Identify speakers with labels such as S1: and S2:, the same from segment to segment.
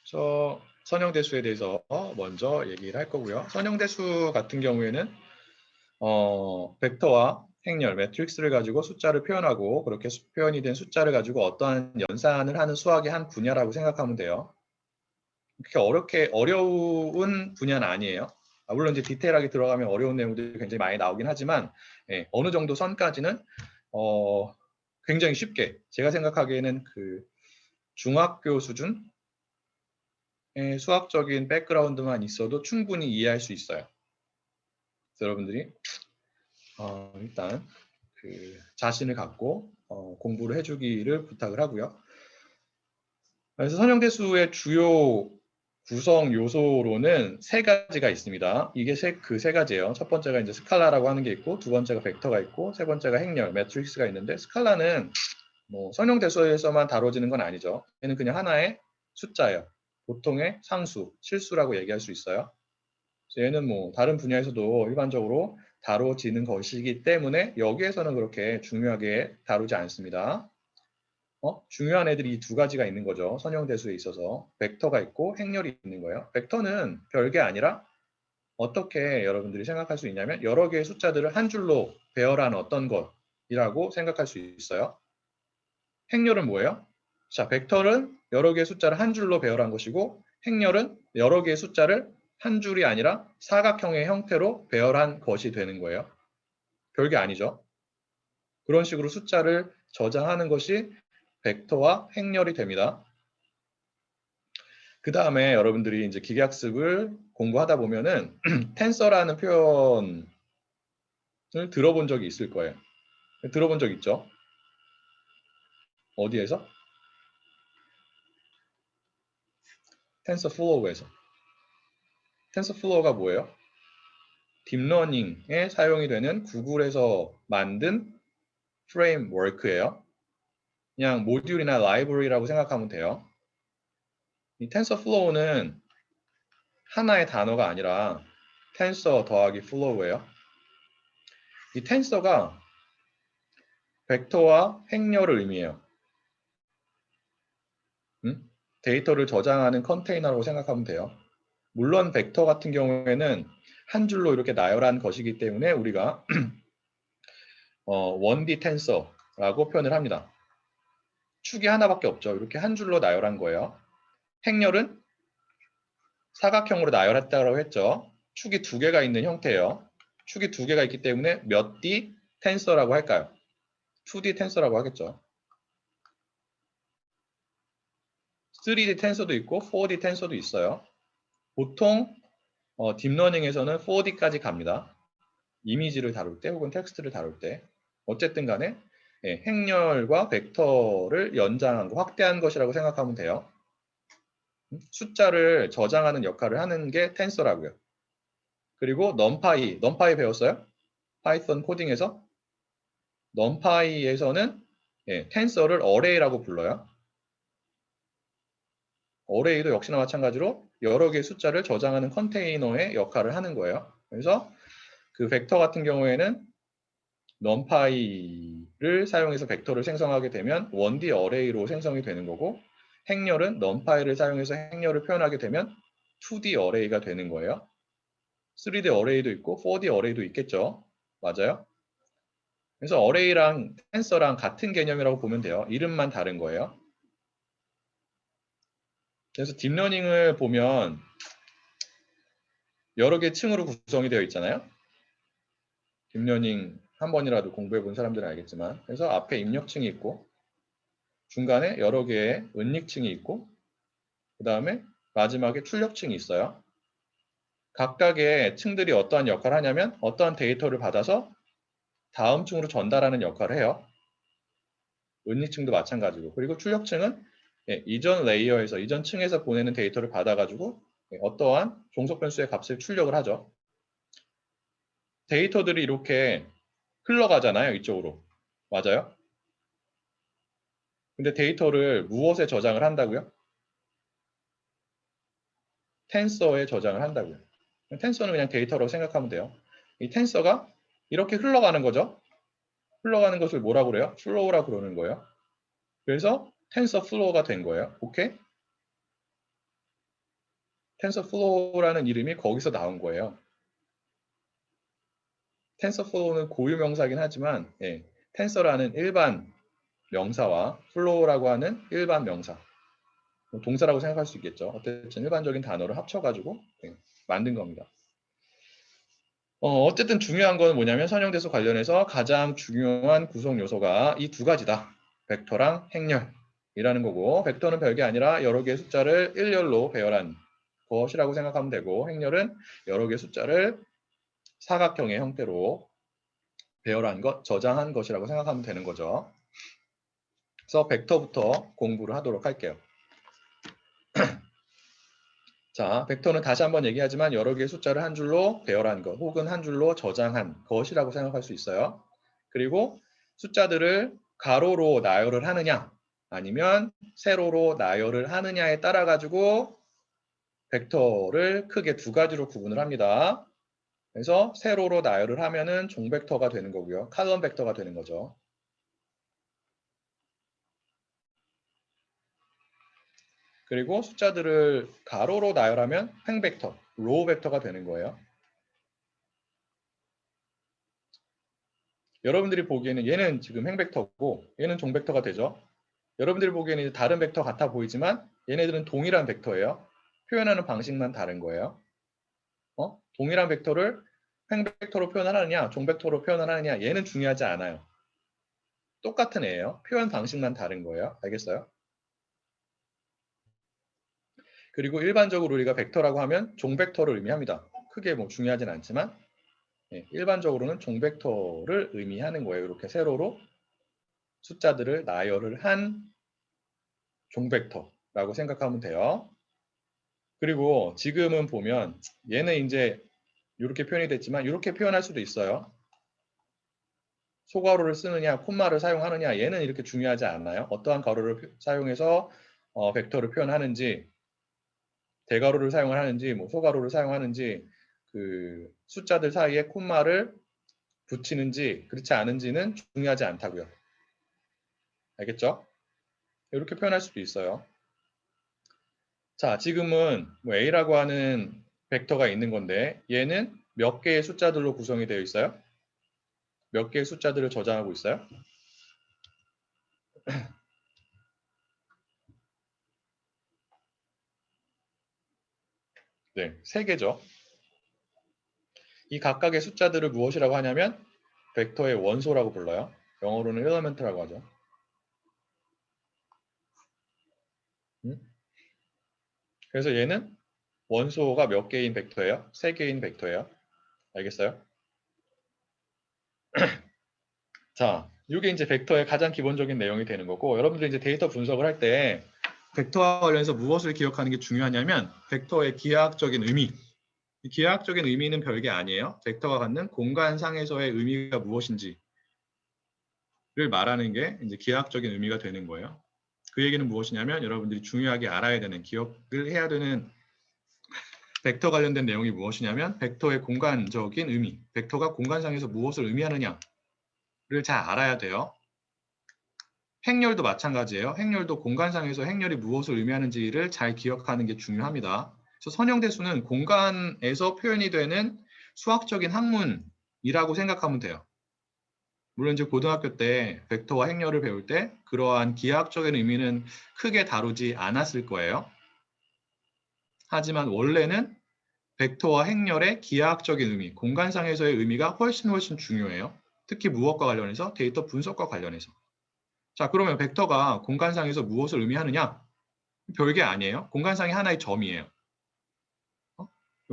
S1: 그래서 선형대수에 대해서 먼저 얘기를 할 거고요. 선형대수 같은 경우에는 벡터와 행렬, 매트릭스를 가지고 숫자를 표현하고 그렇게 표현이 된 숫자를 가지고 어떠한 연산을 하는 수학의 한 분야라고 생각하면 돼요. 그렇게 어려운 분야는 아니에요. 물론 이제 디테일하게 들어가면 어려운 내용들이 굉장히 많이 나오긴 하지만 어느 정도 선까지는 굉장히 쉽게 제가 생각하기에는 그 중학교 수준의 수학적인 백그라운드만 있어도 충분히 이해할 수 있어요. 그래서 여러분들이 일단 그 자신을 갖고 공부를 해주기를 부탁을 하고요. 그래서 선형대수의 주요 구성 요소로는 세 가지가 있습니다. 이게 그 세 가지예요. 첫 번째가 이제 스칼라라고 하는 게 있고, 두 번째가 벡터가 있고, 세 번째가 행렬, 매트릭스가 있는데, 스칼라는 뭐 선형대수에서만 다뤄지는 건 아니죠. 얘는 그냥 하나의 숫자예요. 보통의 상수, 실수라고 얘기할 수 있어요. 그래서 얘는 뭐 다른 분야에서도 일반적으로 다뤄지는 것이기 때문에 여기에서는 그렇게 중요하게 다루지 않습니다. 중요한 애들이 이 두 가지가 있는 거죠. 선형대수에 있어서 벡터가 있고 행렬이 있는 거예요. 벡터는 별게 아니라 어떻게 여러분들이 생각할 수 있냐면 여러 개의 숫자들을 한 줄로 배열한 어떤 것이라고 생각할 수 있어요. 행렬은 뭐예요? 자, 벡터는 여러 개의 숫자를 한 줄로 배열한 것이고 행렬은 여러 개의 숫자를 한 줄이 아니라 사각형의 형태로 배열한 것이 되는 거예요. 별게 아니죠. 그런 식으로 숫자를 저장하는 것이 벡터와 행렬이 됩니다. 그 다음에 여러분들이 이제 기계학습을 공부하다 보면은 텐서라는 표현을 들어본 적이 있을 거예요. 들어본 적 있죠? 어디에서? 텐서플로우에서. 텐서플로우가 뭐예요? 딥러닝에 사용이 되는 구글에서 만든 프레임워크예요. 그냥 모듈이나 라이브러리라고 생각하면 돼요. 이 텐서플로우는 하나의 단어가 아니라 텐서 더하기 플로우예요. 이 텐서가 벡터와 행렬을 의미해요. 데이터를 저장하는 컨테이너라고 생각하면 돼요. 물론 벡터 같은 경우에는 한 줄로 이렇게 나열한 것이기 때문에 우리가 1D 텐서라고 표현을 합니다. 축이 하나밖에 없죠. 이렇게 한 줄로 나열한 거예요. 행렬은 사각형으로 나열했다고 했죠. 축이 두 개가 있는 형태예요. 축이 두 개가 있기 때문에 몇 D 텐서라고 할까요? 2D 텐서라고 하겠죠. 3D 텐서도 있고 4D 텐서도 있어요. 보통 딥러닝에서는 4D까지 갑니다. 이미지를 다룰 때 혹은 텍스트를 다룰 때 어쨌든 간에 행렬과 벡터를 연장한 거, 확대한 것이라고 생각하면 돼요. 숫자를 저장하는 역할을 하는 게 텐서라고요. 그리고 넘파이 배웠어요? 파이썬 코딩에서? 넘파이에서는 텐서를 어레이라고 불러요. 어레이도 역시나 마찬가지로 여러 개의 숫자를 저장하는 컨테이너의 역할을 하는 거예요. 그래서 그 벡터 같은 경우에는 넘파이를 사용해서 벡터를 생성하게 되면 1D 어레이로 생성이 되는 거고 행렬은 넘파이를 사용해서 행렬을 표현하게 되면 2D 어레이가 되는 거예요. 3D 어레이도 있고 4D 어레이도 있겠죠. 맞아요? 그래서 어레이랑 텐서랑 같은 개념이라고 보면 돼요. 이름만 다른 거예요. 그래서 딥러닝을 보면 여러 개 층으로 구성이 되어 있잖아요. 딥러닝 한 번이라도 공부해 본 사람들은 알겠지만 그래서 앞에 입력층이 있고 중간에 여러 개의 은닉층이 있고 그 다음에 마지막에 출력층이 있어요. 각각의 층들이 어떠한 역할을 하냐면 어떠한 데이터를 받아서 다음 층으로 전달하는 역할을 해요. 은닉층도 마찬가지고 그리고 출력층은 이전 레이어에서 이전 층에서 보내는 데이터를 받아가지고 어떠한 종속 변수의 값을 출력을 하죠. 데이터들이 이렇게 흘러가잖아요. 이쪽으로. 맞아요? 근데 데이터를 무엇에 저장을 한다고요? 텐서에 저장을 한다고요. 텐서는 그냥 데이터라고 생각하면 돼요. 이 텐서가 이렇게 흘러가는 거죠. 흘러가는 것을 뭐라고 그래요? 플로우라고 그러는 거예요. 그래서 텐서 플로우가 된 거예요. 오케이? TensorFlow라는 이름이 거기서 나온 거예요. TensorFlow는 고유 명사긴 하지만 텐서라는 일반 명사와 flow라고 하는 일반 명사, 동사라고 생각할 수 있겠죠. 어쨌든 일반적인 단어를 합쳐가지고 만든 겁니다. 어쨌든 중요한 건 뭐냐면 선형대수 관련해서 가장 중요한 구성 요소가 이 두 가지다. 벡터랑 행렬이라는 거고, 벡터는 별게 아니라 여러 개의 숫자를 일렬로 배열한 것이라고 생각하면 되고, 행렬은 여러 개의 숫자를 사각형의 형태로 배열한 것, 저장한 것이라고 생각하면 되는 거죠. 그래서 벡터부터 공부를 하도록 할게요. 자, 벡터는 다시 한번 얘기하지만 여러 개의 숫자를 한 줄로 배열한 것 혹은 한 줄로 저장한 것이라고 생각할 수 있어요. 그리고 숫자들을 가로로 나열을 하느냐 아니면 세로로 나열을 하느냐에 따라 가지고 벡터를 크게 두 가지로 구분을 합니다. 그래서 세로로 나열을 하면은 종벡터가 되는 거고요. 칼럼 벡터가 되는 거죠. 그리고 숫자들을 가로로 나열하면 횡벡터, 로우 벡터가 되는 거예요. 여러분들이 보기에는 얘는 지금 횡벡터고 얘는 종벡터가 되죠. 여러분들이 보기에는 다른 벡터 같아 보이지만 얘네들은 동일한 벡터예요. 표현하는 방식만 다른 거예요. 동일한 벡터를 횡벡터로 표현하느냐 종벡터로 표현하느냐 얘는 중요하지 않아요. 똑같은 애예요. 표현 방식만 다른 거예요. 알겠어요? 그리고 일반적으로 우리가 벡터라고 하면 종벡터를 의미합니다. 크게 뭐 중요하진 않지만 일반적으로는 종벡터를 의미하는 거예요. 이렇게 세로로 숫자들을 나열을 한 종벡터라고 생각하면 돼요. 그리고 지금은 보면 얘는 이제 이렇게 표현이 됐지만 이렇게 표현할 수도 있어요. 소괄호를 쓰느냐 콤마를 사용하느냐 얘는 이렇게 중요하지 않나요? 어떠한 괄호를 사용해서 벡터를 표현하는지 대괄호를 사용하는지 뭐 소괄호를 사용하는지 그 숫자들 사이에 콤마를 붙이는지 그렇지 않은지는 중요하지 않다고요. 알겠죠? 이렇게 표현할 수도 있어요. 자, 지금은 뭐 A라고 하는 벡터가 있는 건데 얘는 몇 개의 숫자들로 구성이 되어 있어요? 몇 개의 숫자들을 저장하고 있어요? 네, 3개죠. 이 각각의 숫자들을 무엇이라고 하냐면 벡터의 원소라고 불러요. 영어로는 element라고 하죠. 그래서 얘는 원소가 몇 개인 벡터예요? 3개인 벡터예요. 알겠어요? 자, 이게 이제 벡터의 가장 기본적인 내용이 되는 거고 여러분들이 이제 데이터 분석을 할 때 벡터와 관련해서 무엇을 기억하는 게 중요하냐면 벡터의 기하학적인 의미. 이 기하학적인 의미는 별게 아니에요. 벡터가 갖는 공간상에서의 의미가 무엇인지를 말하는 게 이제 기하학적인 의미가 되는 거예요. 그 얘기는 무엇이냐면 여러분들이 중요하게 알아야 되는 기억을 해야 되는 벡터 관련된 내용이 무엇이냐면 벡터의 공간적인 의미, 벡터가 공간상에서 무엇을 의미하느냐를 잘 알아야 돼요. 행렬도 마찬가지예요. 행렬도 공간상에서 행렬이 무엇을 의미하는지를 잘 기억하는 게 중요합니다. 그래서 선형대수는 공간에서 표현이 되는 수학적인 학문이라고 생각하면 돼요. 물론 이제 고등학교 때 벡터와 행렬을 배울 때 그러한 기하학적인 의미는 크게 다루지 않았을 거예요. 하지만 원래는 벡터와 행렬의 기하학적인 의미, 공간상에서의 의미가 훨씬 중요해요. 특히 무엇과 관련해서? 데이터 분석과 관련해서. 자, 그러면 벡터가 공간상에서 무엇을 의미하느냐? 별게 아니에요. 공간상의 하나의 점이에요.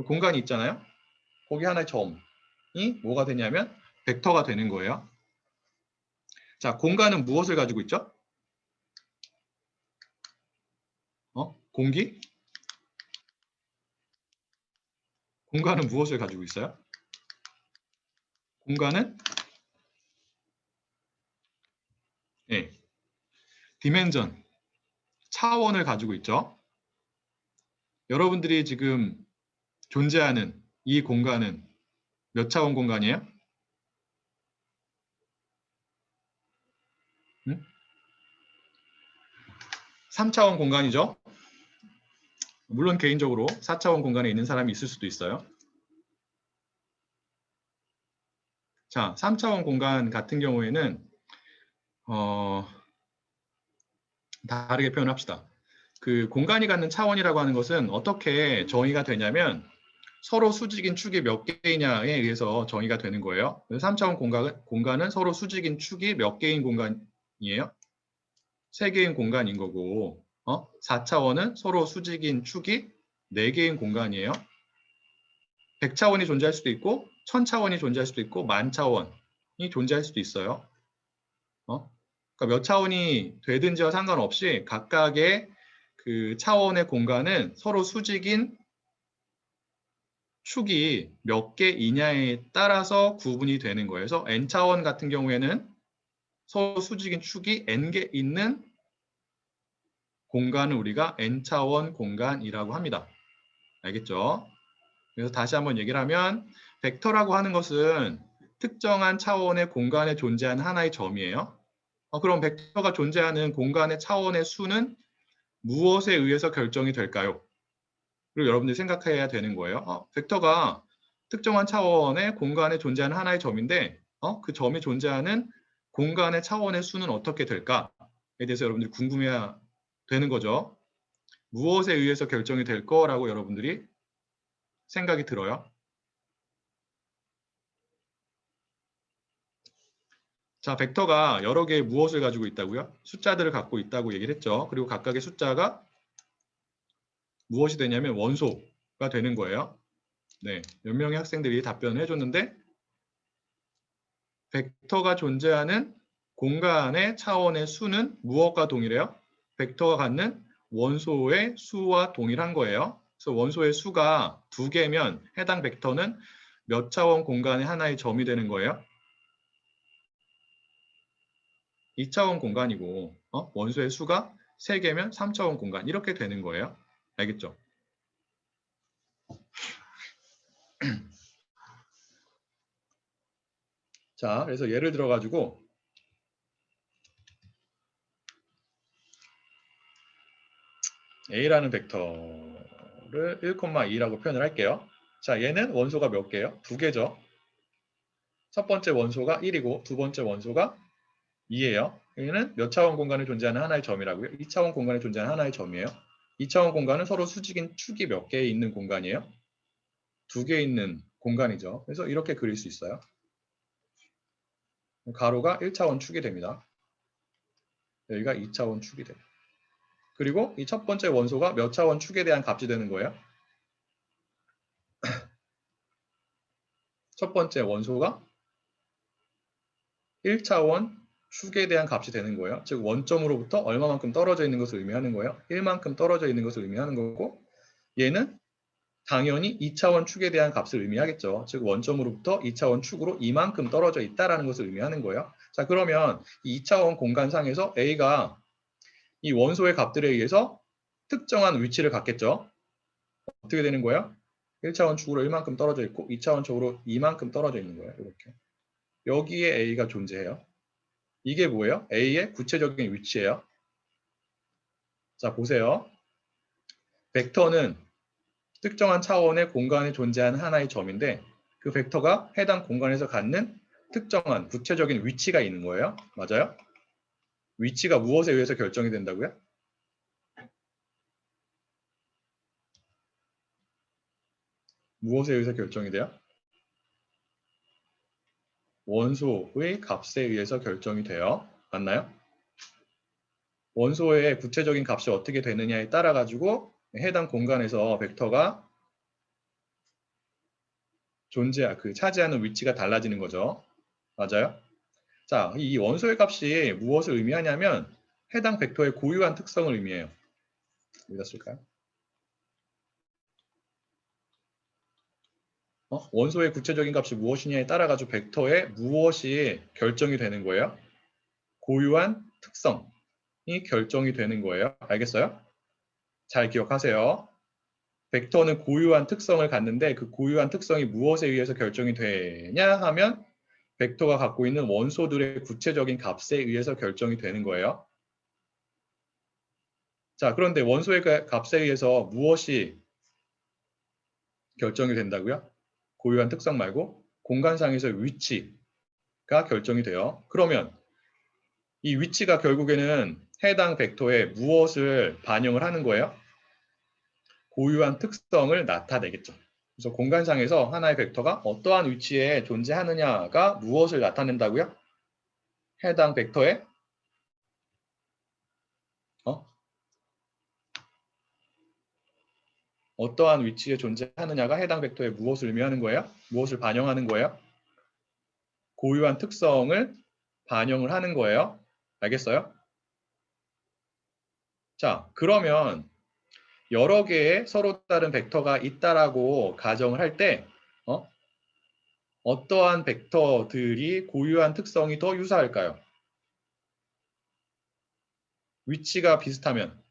S1: 공간이 있잖아요. 거기 하나의 점이 뭐가 되냐면 벡터가 되는 거예요. 자, 공간은 무엇을 가지고 있죠? 공기? 공간은 무엇을 가지고 있어요? 공간은 디멘전, 차원을 가지고 있죠. 여러분들이 지금 존재하는 이 공간은 몇 차원 공간이에요? 3차원 공간이죠. 물론 개인적으로 4차원 공간에 있는 사람이 있을 수도 있어요. 자, 3차원 공간 같은 경우에는 다르게 표현합시다. 그 공간이 갖는 차원이라고 하는 것은 어떻게 정의가 되냐면 서로 수직인 축이 몇 개이냐에 의해서 정의가 되는 거예요. 3차원 공간은 서로 수직인 축이 몇 개인 공간이에요? 3개인 공간인 거고 4차원은 서로 수직인 축이 4개인 공간이에요. 100차원이 존재할 수도 있고 1000차원이 존재할 수도 있고 10,000차원이 존재할 수도 있어요. 그러니까 몇 차원이 되든지와 상관없이 각각의 그 차원의 공간은 서로 수직인 축이 몇 개이냐에 따라서 구분이 되는 거예요. 그래서 n차원 같은 경우에는 서로 수직인 축이 n개 있는 공간을 우리가 n차원 공간이라고 합니다. 알겠죠? 그래서 다시 한번 얘기를 하면 벡터라고 하는 것은 특정한 차원의 공간에 존재하는 하나의 점이에요. 그럼 벡터가 존재하는 공간의 차원의 수는 무엇에 의해서 결정이 될까요? 그리고 여러분들이 생각해야 되는 거예요. 벡터가 특정한 차원의 공간에 존재하는 하나의 점인데 그 점이 존재하는 공간의 차원의 수는 어떻게 될까에 대해서 여러분들이 궁금해야 되는 거죠. 무엇에 의해서 결정이 될 거라고 여러분들이 생각이 들어요. 자, 벡터가 여러 개의 무엇을 가지고 있다고요? 숫자들을 갖고 있다고 얘기를 했죠. 그리고 각각의 숫자가 무엇이 되냐면 원소가 되는 거예요. 네, 몇 명의 학생들이 답변을 해줬는데 벡터가 존재하는 공간의 차원의 수는 무엇과 동일해요? 벡터가 갖는 원소의 수와 동일한 거예요. 그래서 원소의 수가 2개면 해당 벡터는 몇 차원 공간의 하나의 점이 되는 거예요? 2차원 공간이고 원소의 수가 3개면 3차원 공간 이렇게 되는 거예요. 알겠죠? 자, 그래서 예를 들어 가지고 A라는 벡터를 1,2라고 표현을 할게요. 자, 얘는 원소가 몇 개예요? 2개죠. 첫 번째 원소가 1이고 두 번째 원소가 2예요. 얘는 몇 차원 공간에 존재하는 하나의 점이라고요? 2차원 공간에 존재하는 하나의 점이에요. 2차원 공간은 서로 수직인 축이 몇 개 있는 공간이에요? 2개 있는 공간이죠. 그래서 이렇게 그릴 수 있어요. 가로가 1차원 축이 됩니다. 여기가 2차원 축이 돼요. 그리고 이 첫 번째 원소가 몇 차원 축에 대한 값이 되는 거예요? 첫 번째 원소가 1차원 축에 대한 값이 되는 거예요. 즉 원점으로부터 얼마만큼 떨어져 있는 것을 의미하는 거예요. 1만큼 떨어져 있는 것을 의미하는 거고 얘는 당연히 2차원 축에 대한 값을 의미하겠죠. 즉 원점으로부터 2차원 축으로 이만큼 떨어져 있다는 것을 의미하는 거예요. 자, 그러면 이 2차원 공간상에서 A가 이 원소의 값들에 의해서 특정한 위치를 갖겠죠. 어떻게 되는 거예요? 1차원 축으로 1만큼 떨어져 있고 2차원 축으로 이만큼 떨어져 있는 거예요. 이렇게. 여기에 A가 존재해요. 이게 뭐예요? A의 구체적인 위치예요. 자, 보세요. 벡터는 특정한 차원의 공간에 존재하는 하나의 점인데 그 벡터가 해당 공간에서 갖는 특정한 구체적인 위치가 있는 거예요. 맞아요? 위치가 무엇에 의해서 결정이 된다고요? 무엇에 의해서 결정이 돼요? 원소의 값에 의해서 결정이 돼요. 맞나요? 원소의 구체적인 값이 어떻게 되느냐에 따라 가지고 해당 공간에서 벡터가 차지하는 위치가 달라지는 거죠. 맞아요? 자, 이 원소의 값이 무엇을 의미하냐면 해당 벡터의 고유한 특성을 의미해요. 어디다 쓸까요? 원소의 구체적인 값이 무엇이냐에 따라 가지고 벡터의 무엇이 결정이 되는 거예요? 고유한 특성이 결정이 되는 거예요. 알겠어요? 잘 기억하세요. 벡터는 고유한 특성을 갖는데 그 고유한 특성이 무엇에 의해서 결정이 되냐 하면 벡터가 갖고 있는 원소들의 구체적인 값에 의해서 결정이 되는 거예요. 자, 그런데 원소의 값에 의해서 무엇이 결정이 된다고요? 고유한 특성 말고 공간상에서의 위치가 결정이 돼요. 그러면 이 위치가 결국에는 해당 벡터에 무엇을 반영을 하는 거예요? 고유한 특성을 나타내겠죠. 그래서 공간상에서 하나의 벡터가 어떠한 위치에 존재하느냐가 무엇을 나타낸다고요? 해당 벡터에 어떠한 위치에 존재하느냐가 해당 벡터에 무엇을 의미하는 거예요? 무엇을 반영하는 거예요? 고유한 특성을 반영을 하는 거예요. 알겠어요? 자, 그러면 여러 개의 서로 다른 벡터가 있다라고 가정을 할 때 어떠한 벡터들이 고유한 특성이 더 유사할까요? 위치가 비슷하면,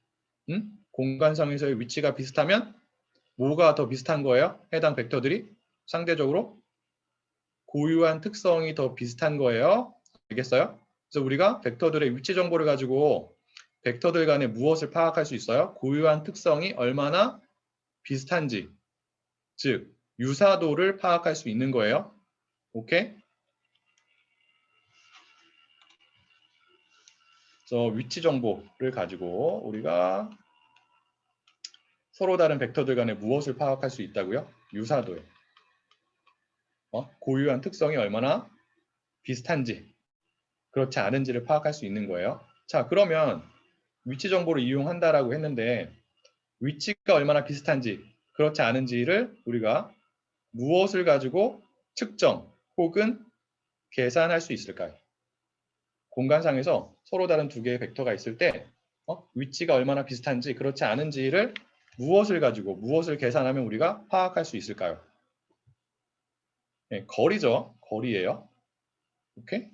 S1: 공간상에서의 위치가 비슷하면 뭐가 더 비슷한 거예요? 해당 벡터들이 상대적으로 고유한 특성이 더 비슷한 거예요. 알겠어요? 그래서 우리가 벡터들의 위치 정보를 가지고 벡터들 간에 무엇을 파악할 수 있어요? 고유한 특성이 얼마나 비슷한지, 즉 유사도를 파악할 수 있는 거예요. 오케이? 그래서 위치 정보를 가지고 우리가 서로 다른 벡터들 간에 무엇을 파악할 수 있다고요? 유사도에. 고유한 특성이 얼마나 비슷한지, 그렇지 않은지를 파악할 수 있는 거예요. 자, 그러면 위치 정보를 이용한다라고 했는데 위치가 얼마나 비슷한지, 그렇지 않은지를 우리가 무엇을 가지고 측정 혹은 계산할 수 있을까요? 공간상에서 서로 다른 두 개의 벡터가 있을 때 위치가 얼마나 비슷한지 그렇지 않은지를 무엇을 가지고 무엇을 계산하면 우리가 파악할 수 있을까요? 네, 거리죠. 거리예요. 오케이?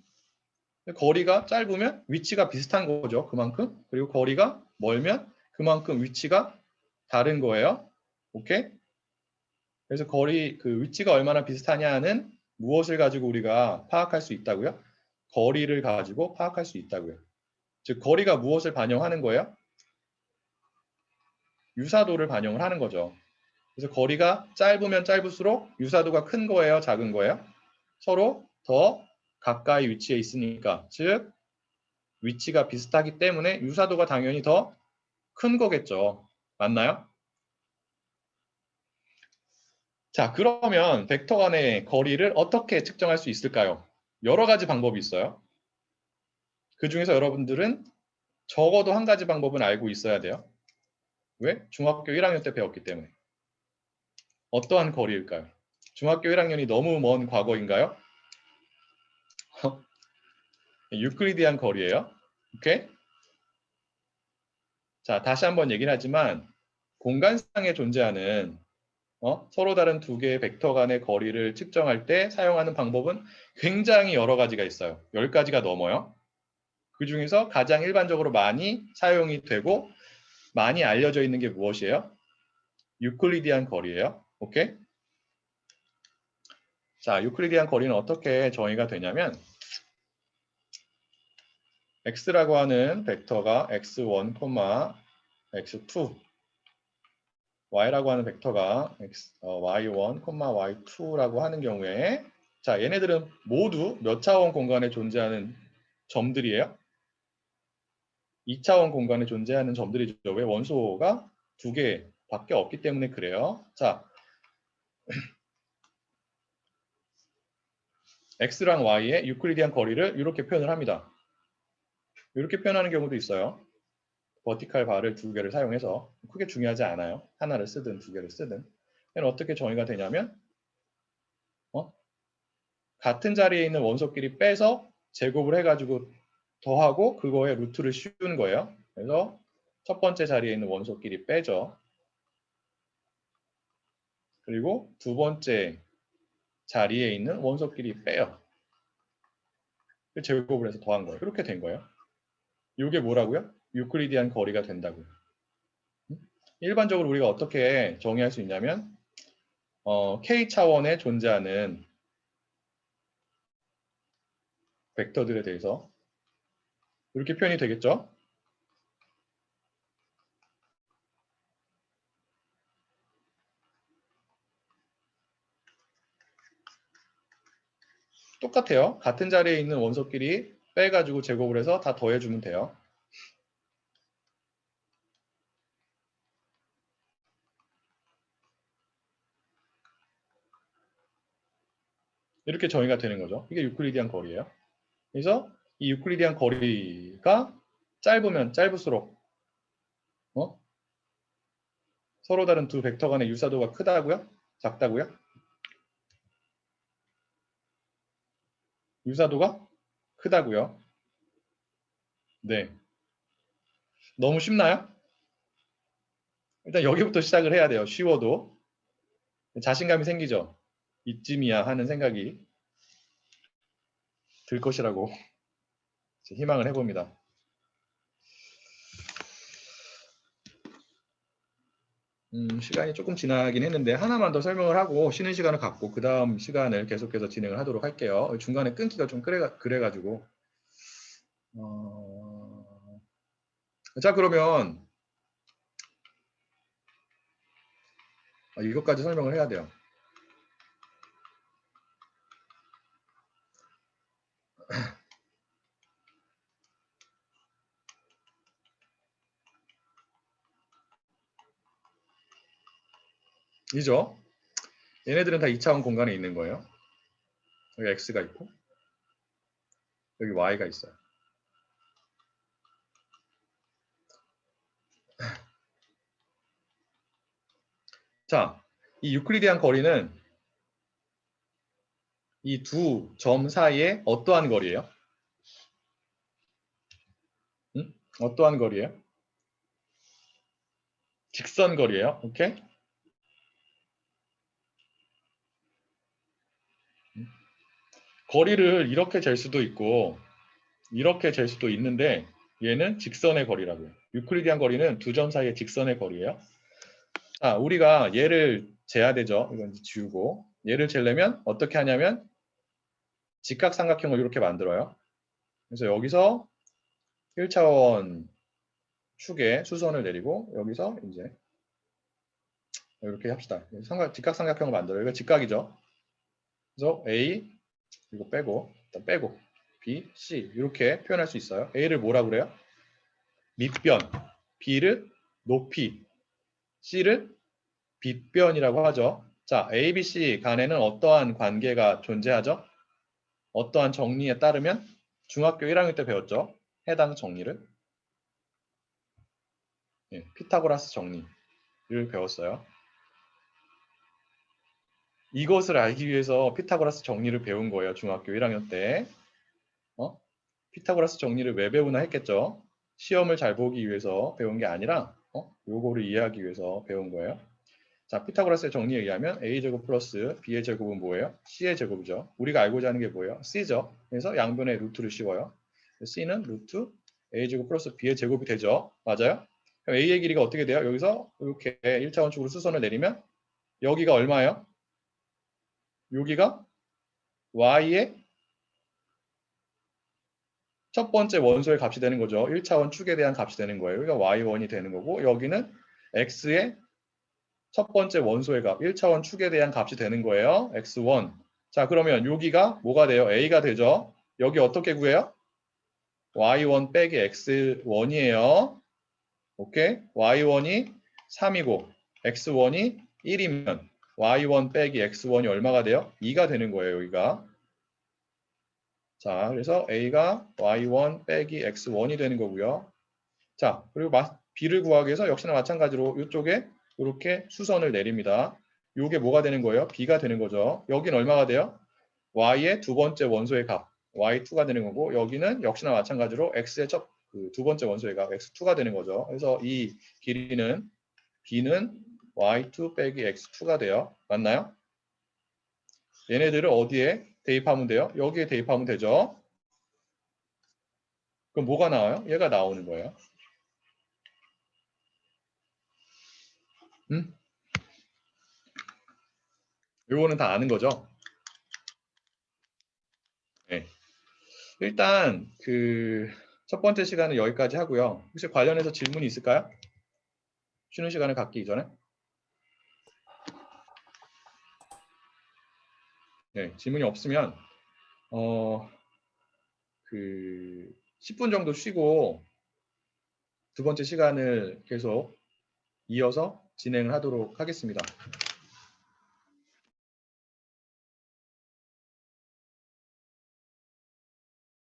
S1: 거리가 짧으면 위치가 비슷한 거죠. 그만큼. 그리고 거리가 멀면 그만큼 위치가 다른 거예요. 오케이? 그래서 그 위치가 얼마나 비슷하냐는 무엇을 가지고 우리가 파악할 수 있다고요? 거리를 가지고 파악할 수 있다고요. 즉 거리가 무엇을 반영하는 거예요? 유사도를 반영을 하는 거죠. 그래서 거리가 짧으면 짧을수록 유사도가 큰 거예요, 작은 거예요? 서로 더 가까이 위치해 있으니까, 즉 위치가 비슷하기 때문에 유사도가 당연히 더 큰 거겠죠. 맞나요? 자, 그러면 벡터 간의 거리를 어떻게 측정할 수 있을까요? 여러 가지 방법이 있어요. 그 중에서 여러분들은 적어도 한 가지 방법은 알고 있어야 돼요. 왜? 중학교 1학년 때 배웠기 때문에. 어떠한 거리일까요? 중학교 1학년이 너무 먼 과거인가요? 유클리디안 거리예요. 오케이? 자, 다시 한번 얘기를 하지만 공간상에 존재하는 서로 다른 두 개의 벡터 간의 거리를 측정할 때 사용하는 방법은 굉장히 여러 가지가 있어요. 10가지가 넘어요. 그 중에서 가장 일반적으로 많이 사용이 되고 많이 알려져 있는 게 무엇이에요? 유클리디안 거리예요. 오케이? 자, 유클리디안 거리는 어떻게 정의가 되냐면 x라고 하는 벡터가 x1, x2, y라고 하는 벡터가 y1, y2라고 하는 경우에 자, 얘네들은 모두 몇 차원 공간에 존재하는 점들이에요? 2차원 공간에 존재하는 점들이죠. 왜? 원소가 두 개밖에 없기 때문에 그래요. 자, x랑 y의 유클리디안 거리를 이렇게 표현을 합니다. 이렇게 표현하는 경우도 있어요. 버티칼 바를 두 개를 사용해서 크게 중요하지 않아요. 하나를 쓰든 두 개를 쓰든. 얘는 어떻게 정의가 되냐면 같은 자리에 있는 원소끼리 빼서 제곱을 해가지고 더하고 그거에 루트를 씌우는 거예요. 그래서 첫 번째 자리에 있는 원소끼리 빼죠. 그리고 두 번째 자리에 있는 원소끼리 빼요. 제곱을 해서 더한 거예요. 이렇게 된 거예요. 이게 뭐라고요? 유클리디안 거리가 된다고요. 일반적으로 우리가 어떻게 정의할 수 있냐면 k 차원에 존재하는 벡터들에 대해서 이렇게 표현이 되겠죠. 똑같아요. 같은 자리에 있는 원소끼리 빼가지고 제곱을 해서 다 더해주면 돼요. 이렇게 정의가 되는 거죠. 이게 유클리디안 거리예요. 그래서 이 유클리디안 거리가 짧으면 짧을수록 서로 다른 두 벡터 간의 유사도가 크다고요? 작다고요? 유사도가 크다고요? 네. 너무 쉽나요? 일단 여기부터 시작을 해야 돼요. 쉬워도. 자신감이 생기죠. 이쯤이야 하는 생각이 들 것이라고 희망을 해봅니다. 시간이 조금 지나긴 했는데 하나만 더 설명을 하고 쉬는 시간을 갖고 그 다음 시간을 계속해서 진행을 하도록 할게요. 중간에 끊기가 좀 그래가지고 자 그러면 이것까지 설명을 해야 돼요. 이죠? 얘네들은 다 2차원 공간에 있는 거예요. 여기 x가 있고 여기 y가 있어요. 자, 이 유클리디안 거리는 이 두 점 사이에 어떠한 거리예요? 어떠한 거리예요? 직선 거리예요. 오케이? 거리를 이렇게 잴 수도 있고 이렇게 잴 수도 있는데 얘는 직선의 거리라고요. 유클리디안 거리는 두 점 사이의 직선의 거리예요. 자, 우리가 얘를 재야 되죠. 이건 이제 지우고 얘를 재려면 어떻게 하냐면 직각삼각형을 이렇게 만들어요. 그래서 여기서 1차원 축에 수선을 내리고 여기서 이제 이렇게 합시다. 직각삼각형을 만들어요. 이거 직각이죠. 그래서 A 이거 빼고 일단 빼고 B, C 이렇게 표현할 수 있어요. A를 뭐라 그래요? 밑변, B를 높이, C를 빗변이라고 하죠. 자, A, B, C 간에는 어떠한 관계가 존재하죠? 어떠한 정리에 따르면 중학교 1학년 때 배웠죠. 해당 정리를 피타고라스 정리를 배웠어요. 이것을 알기 위해서 피타고라스 정리를 배운 거예요. 중학교 1학년 때. 피타고라스 정리를 왜 배우나 했겠죠. 시험을 잘 보기 위해서 배운 게 아니라 요거를 이해하기 위해서 배운 거예요. 자, 피타고라스의 정리에 의하면 a제곱 플러스 b의 제곱은 뭐예요? c의 제곱이죠. 우리가 알고자 하는 게 뭐예요? c죠. 그래서 양변에 루트를 씌워요. c는 루트 a제곱 플러스 b의 제곱이 되죠. 맞아요? 그럼 a의 길이가 어떻게 돼요? 여기서 이렇게 1차원축으로 수선을 내리면 여기가 얼마예요? 여기가 y의 첫 번째 원소의 값이 되는 거죠. 1차원 축에 대한 값이 되는 거예요. 여기가 y1이 되는 거고 여기는 x의 첫 번째 원소의 값, 1차원 축에 대한 값이 되는 거예요. x1. 자, 그러면 여기가 뭐가 돼요? a가 되죠. 여기 어떻게 구해요? y1 빼기 x1이에요. 오케이? y1이 3이고 x1이 1이면 y1 빼기 x1이 얼마가 돼요? 2가 되는 거예요. 여기가. 자, 그래서 a가 y1 빼기 x1이 되는 거고요. 자, 그리고 b를 구하기 위해서 역시나 마찬가지로 이쪽에 이렇게 수선을 내립니다. 이게 뭐가 되는 거예요? b가 되는 거죠. 여기는 얼마가 돼요? y의 두 번째 원소의 값, y2가 되는 거고 여기는 역시나 마찬가지로 x의 두 번째 원소의 값, x2가 되는 거죠. 그래서 이 길이는 b는 y2 빼기 x2가 돼요. 맞나요? 얘네들을 어디에 대입하면 돼요? 여기에 대입하면 되죠. 그럼 뭐가 나와요? 얘가 나오는 거예요. 요거는 다 아는 거죠? 네. 일단 첫 번째 시간은 여기까지 하고요. 혹시 관련해서 질문이 있을까요? 쉬는 시간을 갖기 이전에? 네, 질문이 없으면 그 10분 정도 쉬고 두 번째 시간을 계속 이어서 진행을 하도록 하겠습니다.